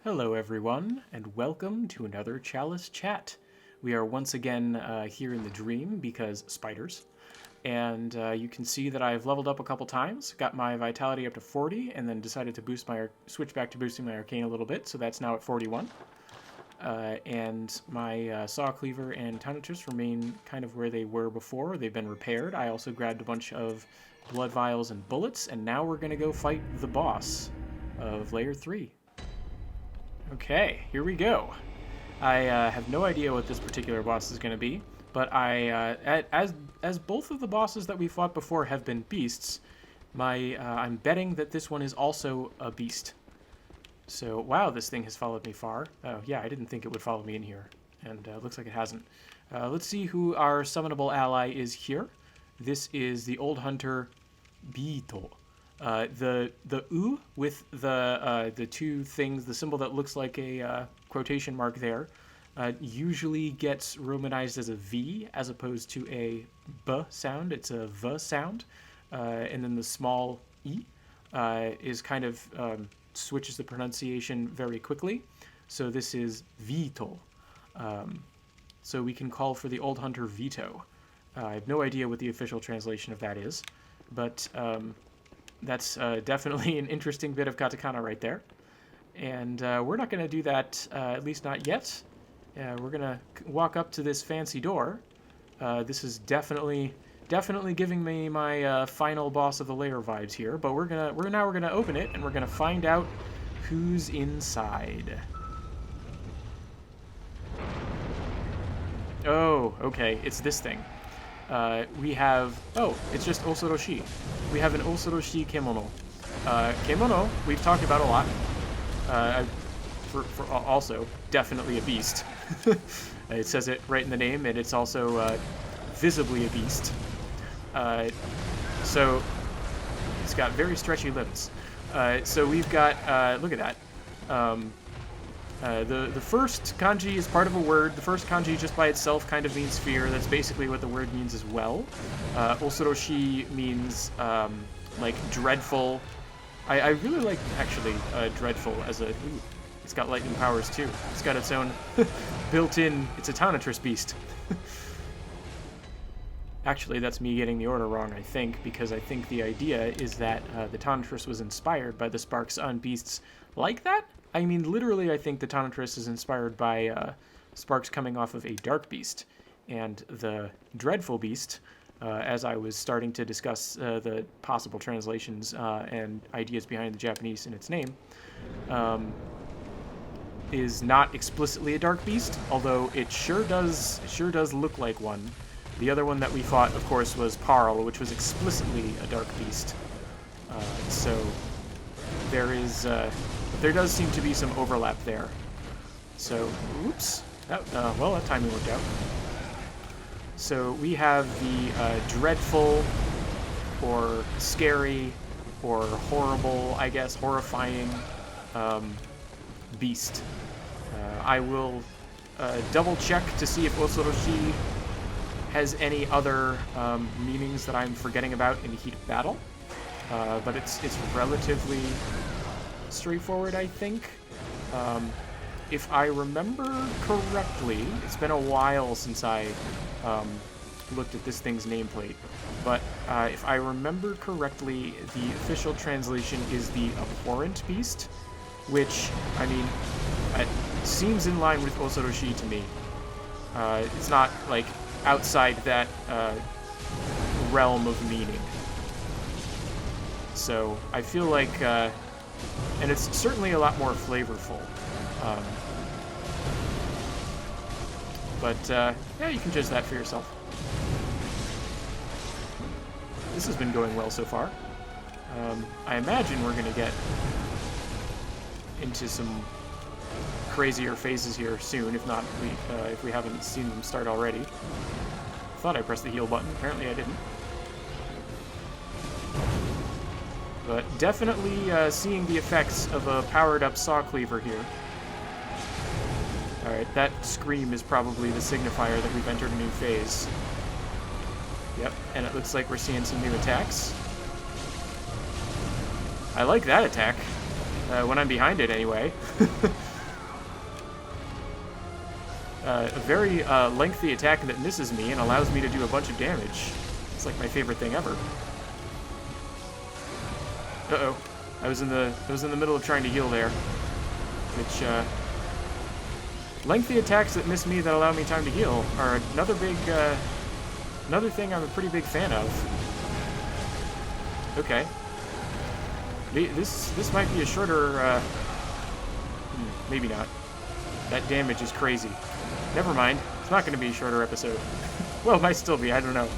Hello everyone, and welcome to another Chalice chat. We are once again here in the dream because spiders. And you can see that I've leveled up a couple times, got my vitality up to 40, and then decided to switch back to boosting my arcane a little bit, so that's now at 41. And my saw cleaver and tonitrus remain kind of where they were before. They've been repaired. I also grabbed a bunch of blood vials and bullets, and now we're going to go fight the boss of Layer 3. Okay, here we go. I have no idea what this particular boss is going to be, but as both of the bosses that we fought before have been beasts, I'm betting that this one is also a beast. So, wow, this thing has followed me far. Oh, yeah, I didn't think it would follow me in here, and looks like it hasn't. Let's see who our summonable ally is here. This is the old hunter, Bito. The U with the two things, the symbol that looks like a quotation mark there, usually gets romanized as a V as opposed to a B sound. It's a V sound. And then the small E is kind of switches the pronunciation very quickly. So this is Vito. So we can call for the old hunter Vito. I have no idea what the official translation of that is, but that's definitely an interesting bit of katakana right there. And we're not going to do that, at least not yet. We're going to walk up to this fancy door. This is definitely giving me my final boss of the layer vibes here. But we're gonna open it, and we're gonna find out who's inside. Oh, okay, it's this thing. We have... Oh, it's just Osoroshi. We have an Osoroshi Kemono. Kemono, we've talked about a lot. For also, definitely a beast. It says it right in the name, and it's also visibly a beast. So, it's got very stretchy limbs. So we've got... look at that. The first kanji is part of a word. The first kanji just by itself kind of means fear. That's basically what the word means as well. Osoroshi means like dreadful. I really like actually dreadful as a... Ooh, it's got lightning powers too. It's got its own built-in... It's a tonitrus beast. Actually, that's me getting the order wrong, I think, because I think the idea is that the tonitrus was inspired by the sparks on beasts like that. I mean, literally, I think the tonitrus is inspired by sparks coming off of a dark beast. And the dreadful beast, as I was starting to discuss the possible translations and ideas behind the Japanese in its name, is not explicitly a dark beast, although it sure does look like one. The other one that we fought, of course, was Parl, which was explicitly a dark beast. So there does seem to be some overlap there. So, oops. Well, that timing worked out. So we have the dreadful, or scary, or horrible, I guess, horrifying beast. I will double check to see if Osoroshi has any other meanings that I'm forgetting about in the heat of battle. But it's relatively straightforward, I think. If I remember correctly, it's been a while since I looked at this thing's nameplate, but if I remember correctly, the official translation is the Abhorrent Beast, which, I mean, it seems in line with Osoroshi to me. It's not, like, outside that realm of meaning. So I feel like, and it's certainly a lot more flavorful. But yeah, you can judge that for yourself. This has been going well so far. I imagine we're going to get into some crazier phases here soon, if not, if we haven't seen them start already. I thought I pressed the heal button, apparently I didn't. But definitely seeing the effects of a powered-up saw cleaver here. Alright, that scream is probably the signifier that we've entered a new phase. Yep, and it looks like we're seeing some new attacks. I like that attack. When I'm behind it, anyway. a very lengthy attack that misses me and allows me to do a bunch of damage. It's like my favorite thing ever. Uh-oh. I was in the middle of trying to heal there. Which, lengthy attacks that miss me that allow me time to heal are another thing I'm a pretty big fan of. Okay. This might be a shorter, maybe not. That damage is crazy. Never mind. It's not going to be a shorter episode. Well, it might still be. I don't know.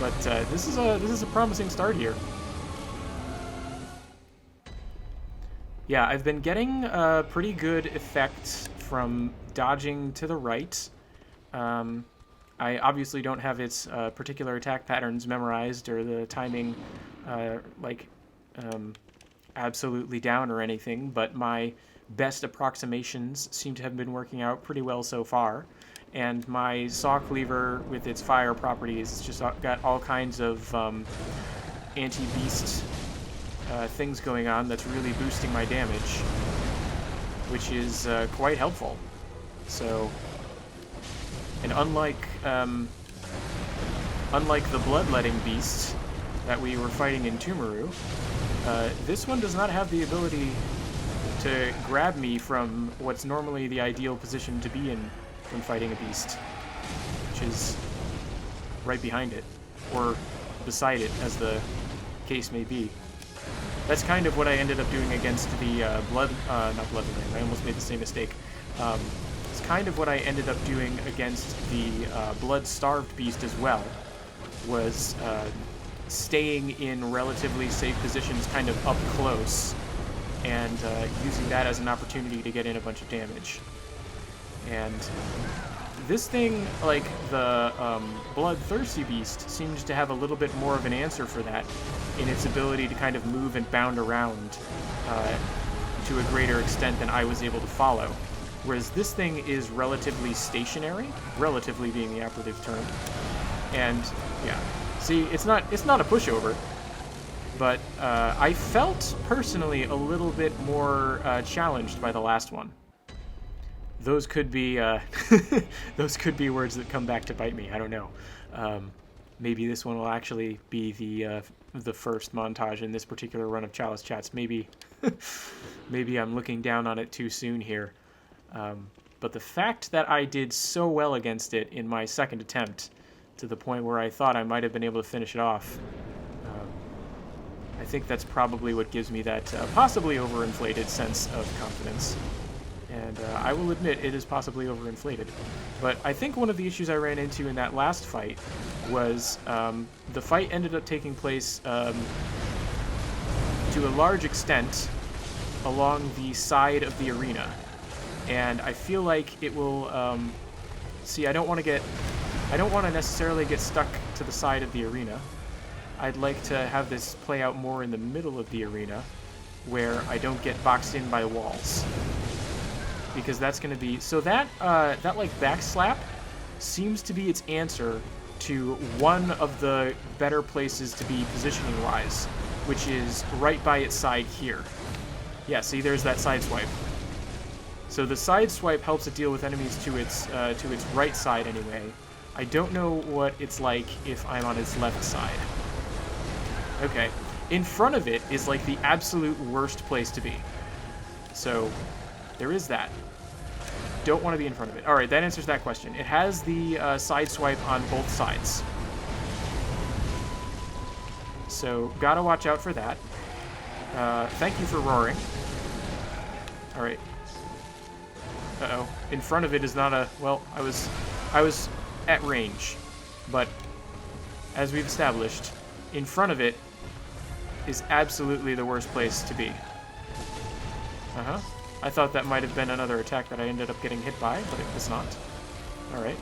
But this is a promising start here. Yeah, I've been getting a pretty good effect from dodging to the right. I obviously don't have its particular attack patterns memorized or the timing absolutely down or anything, but my best approximations seem to have been working out pretty well so far. And my saw cleaver with its fire properties has just got all kinds of anti-beast things going on that's really boosting my damage, which is quite helpful. So, and unlike the bloodletting beast that we were fighting in Tumaru, this one does not have the ability to grab me from what's normally the ideal position to be in when fighting a beast, which is right behind it, or beside it, as the case may be. That's kind of what I ended up doing against the not bloodletting. I almost made the same mistake. It's kind of what I ended up doing against the blood-starved beast as well, was staying in relatively safe positions kind of up close, and using that as an opportunity to get in a bunch of damage. And this thing, like the bloodthirsty beast, seems to have a little bit more of an answer for that in its ability to kind of move and bound around to a greater extent than I was able to follow. Whereas this thing is relatively stationary, relatively being the operative term. And yeah, see, it's not a pushover, but I felt personally a little bit more challenged by the last one. Those could be those could be words that come back to bite me. I don't know. Maybe this one will actually be the first montage in this particular run of Chalice Chats. Maybe maybe I'm looking down on it too soon here. But the fact that I did so well against it in my second attempt, to the point where I thought I might have been able to finish it off, I think that's probably what gives me that possibly overinflated sense of confidence. And I will admit it is possibly overinflated. But I think one of the issues I ran into in that last fight was the fight ended up taking place to a large extent along the side of the arena. And I feel like it will... see, I don't want to necessarily get stuck to the side of the arena. I'd like to have this play out more in the middle of the arena, where I don't get boxed in by walls. Because that's going to be... So that like, backslap seems to be its answer to one of the better places to be positioning-wise, which is right by its side here. Yeah, see, there's that side swipe. So the side swipe helps it deal with enemies to its right side anyway. I don't know what it's like if I'm on its left side. Okay. In front of it is like the absolute worst place to be. So there is that. Don't want to be in front of it. Alright, that answers that question. It has the side swipe on both sides. So gotta watch out for that. Thank you for roaring. Alright. Uh-oh. In front of it is not a... Well, I was at range. But, as we've established, in front of it is absolutely the worst place to be. Uh-huh. I thought that might have been another attack that I ended up getting hit by, but it was not. Alright.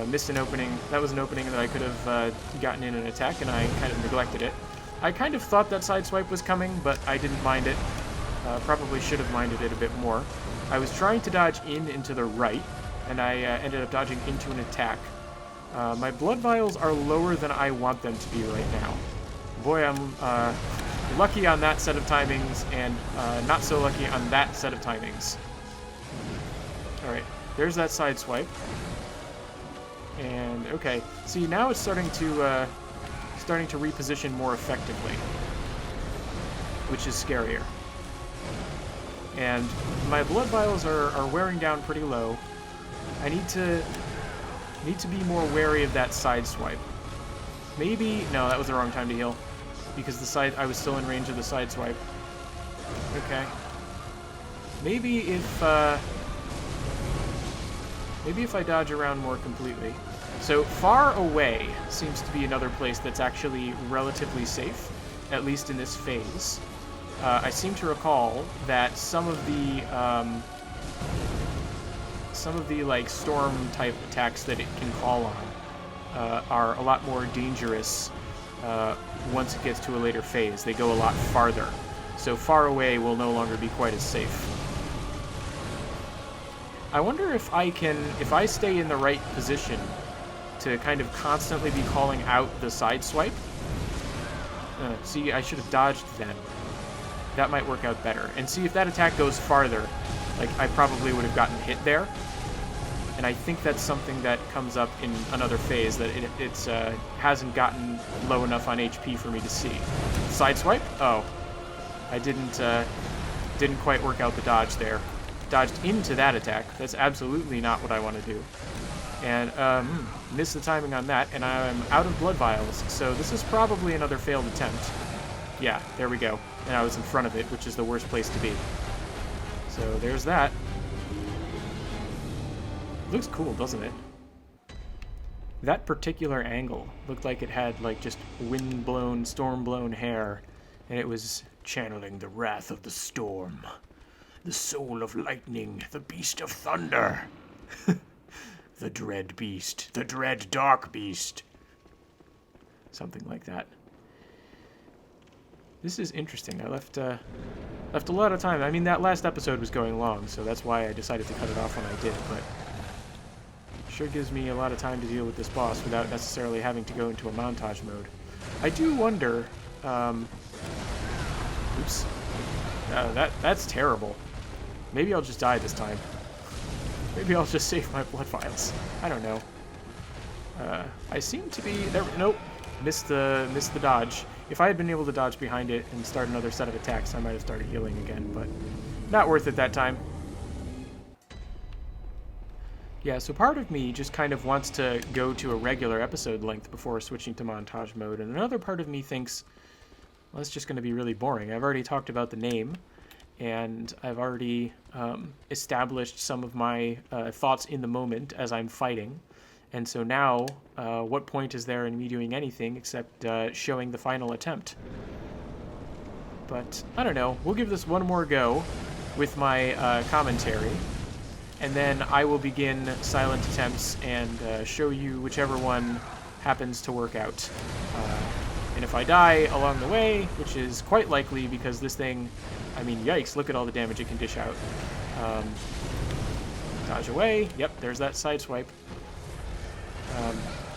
Missed an opening. That was an opening that I could have gotten in an attack, and I kind of neglected it. I kind of thought that side swipe was coming, but I didn't mind it. Probably should have minded it a bit more. I was trying to dodge into the right, and I ended up dodging into an attack. My blood vials are lower than I want them to be right now. Boy, I'm lucky on that set of timings, and not so lucky on that set of timings. Alright, There's that side swipe. And, okay. See, now it's starting to reposition more effectively, which is scarier. And my blood vials are wearing down pretty low. I need to be more wary of that side swipe. Maybe, no, that was the wrong time to heal, because I was still in range of the side swipe. Okay. Maybe if I dodge around more completely. So far away seems to be another place that's actually relatively safe, at least in this phase. I seem to recall that some of the like storm type attacks that it can call on are a lot more dangerous once it gets to a later phase. They go a lot farther. So far away will no longer be quite as safe. I wonder if I stay in the right position to kind of constantly be calling out the side swipe. See, I should have dodged then. That might work out better. And see, if that attack goes farther, like, I probably would have gotten hit there. And I think that's something that comes up in another phase, that it hasn't gotten low enough on HP for me to see. Side swipe? Oh. I didn't quite work out the dodge there. Dodged into that attack. That's absolutely not what I want to do. And, missed the timing on that, and I'm out of blood vials, so this is probably another failed attempt. Yeah, there we go. And I was in front of it, which is the worst place to be. So there's that. Looks cool, doesn't it? That particular angle looked like it had, like, just wind-blown, storm-blown hair, and it was channeling the wrath of the storm. The soul of lightning, the beast of thunder. The dread beast, the dread dark beast. Something like that. This is interesting. I left a lot of time. I mean, that last episode was going long, so that's why I decided to cut it off when I did, but sure gives me a lot of time to deal with this boss without necessarily having to go into a montage mode. I do wonder, oops. That's terrible. Maybe I'll just die this time. Maybe I'll just save my blood vials. I don't know. I seem to be there. Nope, missed the dodge. If I had been able to dodge behind it and start another set of attacks, I might have started healing again, but not worth it that time. Yeah, so part of me just kind of wants to go to a regular episode length before switching to montage mode, and another part of me thinks, well, it's just going to be really boring. I've already talked about the name, and I've already established some of my thoughts in the moment as I'm fighting. And so now, what point is there in me doing anything except showing the final attempt? But, I don't know. We'll give this one more go with my commentary, and then I will begin silent attempts and show you whichever one happens to work out. And if I die along the way, which is quite likely because this thing, I mean, yikes, look at all the damage it can dish out. Dodge away. Yep, there's that side swipe.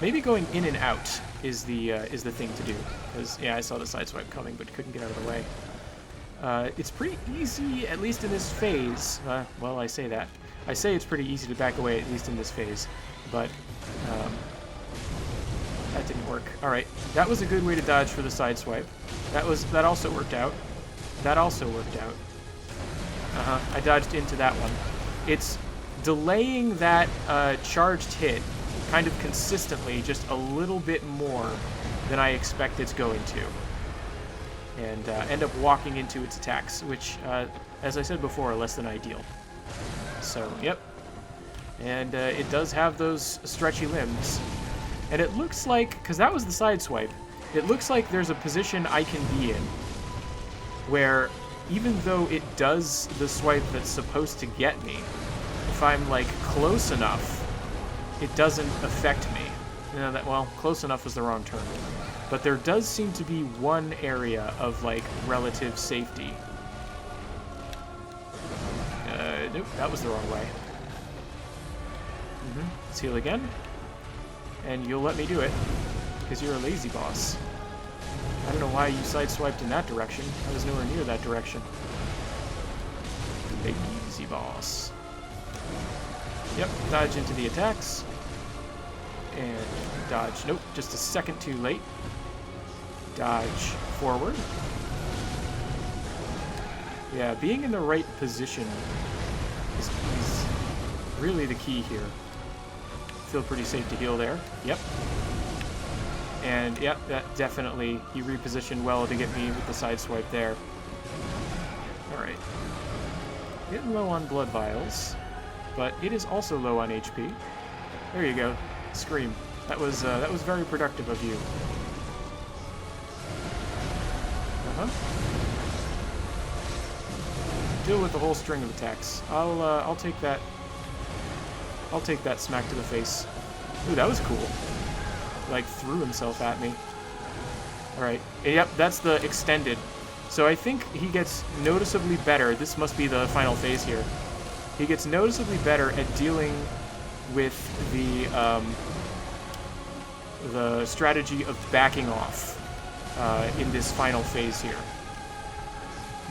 Maybe going in and out is the thing to do. Because, yeah, I saw the side swipe coming, but couldn't get out of the way. It's pretty easy, at least in this phase. Well, I say that. I say it's pretty easy to back away, at least in this phase. But, that didn't work. Alright, that was a good way to dodge for the side swipe. That also worked out. That also worked out. I dodged into that one. It's delaying that charged hit kind of consistently just a little bit more than I expect it's going to. And end up walking into its attacks, which, as I said before, are less than ideal. So, yep. And it does have those stretchy limbs. And it looks like, because that was the side swipe, it looks like there's a position I can be in where even though it does the swipe that's supposed to get me, if I'm, like, close enough, it doesn't affect me. Well, close enough was the wrong term. But there does seem to be one area of, like, relative safety. Nope, that was the wrong way. Let's heal again. And you'll let me do it, because you're a lazy boss. I don't know why you sideswiped in that direction. I was nowhere near that direction. Lazy boss. Yep, dodge into the attacks. And dodge. Nope, just a second too late. Dodge forward. Yeah, being in the right position is really the key here. Feel pretty safe to heal there. Yep. And yep, that definitely, he repositioned well to get me with the side swipe there. Alright. Getting low on blood vials, but it is also low on HP. There you go. Scream. That was very productive of you. Deal with the whole string of attacks. I'll take that. I'll take that smack to the face. Ooh, that was cool. Like, threw himself at me. Alright. Yep, that's the extended. So I think he gets noticeably better. This must be the final phase here. He gets noticeably better at dealing with the strategy of backing off in this final phase here.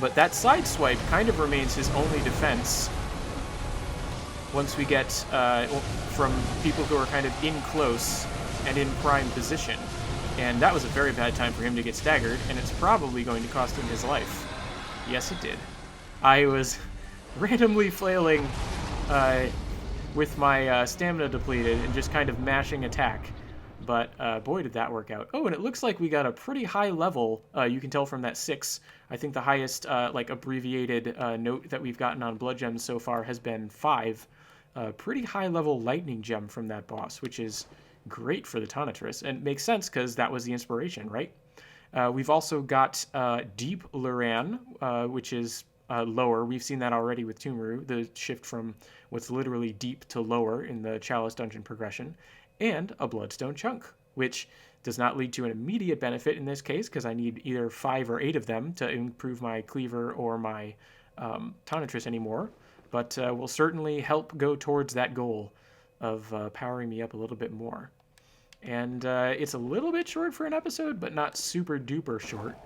But that side swipe kind of remains his only defense once we get from people who are kind of in close and in prime position. And that was a very bad time for him to get staggered, and it's probably going to cost him his life. Yes, it did. I was randomly flailing with my stamina depleted and just kind of mashing attack. But boy, did that work out. Oh, and it looks like we got a pretty high level. You can tell from that 6. I think the highest like abbreviated note that we've gotten on blood gems so far has been 5. Pretty high level lightning gem from that boss, which is great for the Tonitrus, and makes sense because that was the inspiration, right? We've also got Deep Luran, which is lower. We've seen that already with Tumuru, the shift from what's literally deep to lower in the Chalice dungeon progression, and a Bloodstone Chunk, which does not lead to an immediate benefit in this case because I need either 5 or 8 of them to improve my Cleaver or my Tonitrus anymore, but will certainly help go towards that goal of powering me up a little bit more. And it's a little bit short for an episode, but not super duper short.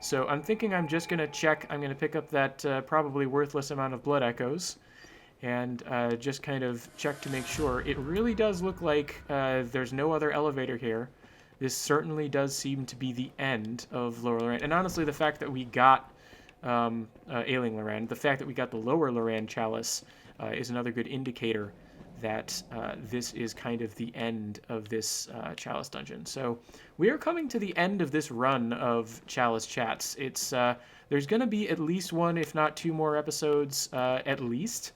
So I'm thinking I'm just going to check. I'm going to pick up that probably worthless amount of blood echoes and just kind of check to make sure. It really does look like there's no other elevator here. This certainly does seem to be the end of Lower Loran. And honestly, the fact that we got Ailing Loran, the fact that we got the Lower Loran Chalice is another good indicator that this is kind of the end of this Chalice dungeon. So we are coming to the end of this run of Chalice Chats. It's there's going to be at least 1, if not 2 more episodes at least,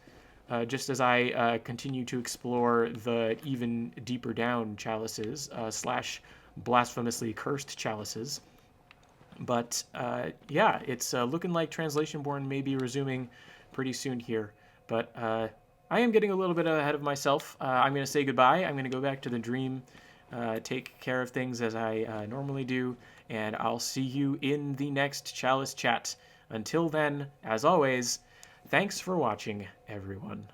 just as I continue to explore the even deeper down chalices slash blasphemously cursed chalices. But yeah, it's looking like Translationborn may be resuming pretty soon here. But I am getting a little bit ahead of myself. I'm going to say goodbye. I'm going to go back to the dream, take care of things as I normally do, and I'll see you in the next Chalice Chat. Until then, as always, thanks for watching, everyone.